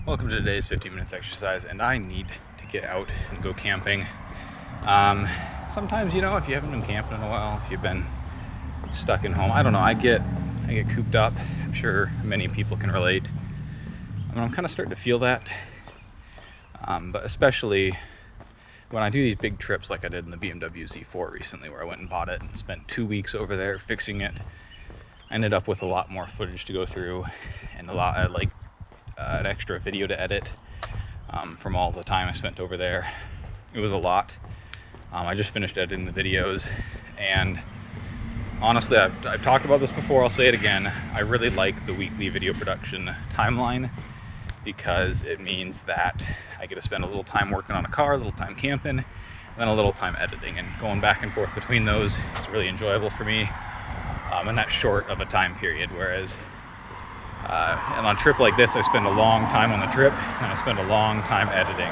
Welcome to today's 15 minutes exercise, and I need to get out and go camping. Sometimes, if you haven't been camping in a while, if you've been stuck in home, I don't know, I get cooped up. I'm sure many people can relate. I'm kind of starting to feel that, but especially when I do these big trips like I did in the BMW Z4 recently, where I went and bought it and spent 2 weeks over there fixing it. I ended up with a lot more footage to go through and an extra video to edit from all the time I spent over there. It was a lot. I just finished editing the videos, and honestly, I've talked about this before, I'll say it again. I really like the weekly video production timeline because it means that I get to spend a little time working on a car, a little time camping, and then a little time editing, and going back and forth between those is really enjoyable for me in that short of a time period. Whereas and on a trip like this, I spend a long time on the trip and I spend a long time editing.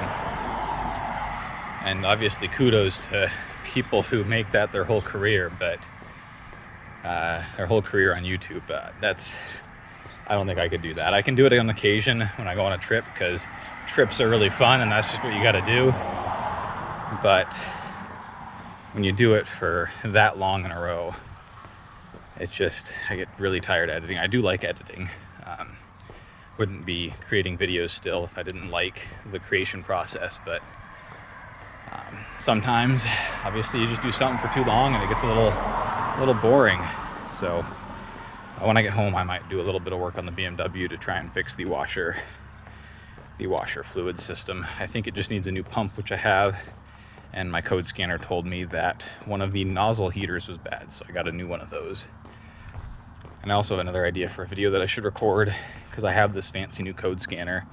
And obviously kudos to people who make that their whole career, but their whole career on YouTube. I don't think I could do that. I can do it on occasion when I go on a trip because trips are really fun and that's just what you got to do. But when you do it for that long in a row, I get really tired editing. I do like editing. Wouldn't be creating videos still if I didn't like the creation process, but sometimes obviously you just do something for too long and it gets a little boring. So when I get home, I might do a little bit of work on the BMW to try and fix the washer fluid system. I think it just needs a new pump, which I have, and my code scanner told me that one of the nozzle heaters was bad, so I got a new one of those. And I also have another idea for a video that I should record because I have this fancy new code scanner.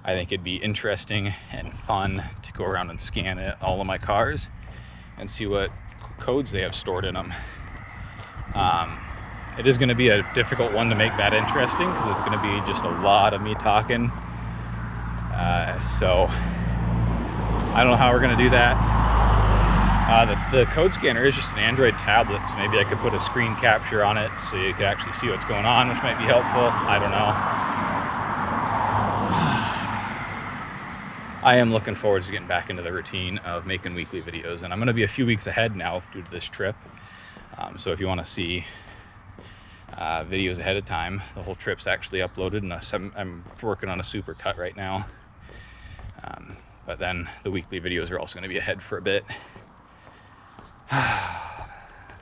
I think it'd be interesting and fun to go around and scan all of my cars and see what codes they have stored in them. It is going to be a difficult one to make that interesting because it's going to be just a lot of me talking. So I don't know how we're going to do that. The code scanner is just an Android tablet, so maybe I could put a screen capture on it so you could actually see what's going on, which might be helpful. I don't know. I am looking forward to getting back into the routine of making weekly videos, and I'm going to be a few weeks ahead now due to this trip. So if you want to see videos ahead of time, the whole trip's actually uploaded, and I'm working on a supercut right now. But then the weekly videos are also going to be ahead for a bit.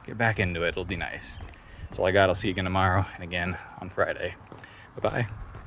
Get back into it. It'll be nice. That's all I got. I'll see you again tomorrow and again on Friday. Bye-bye.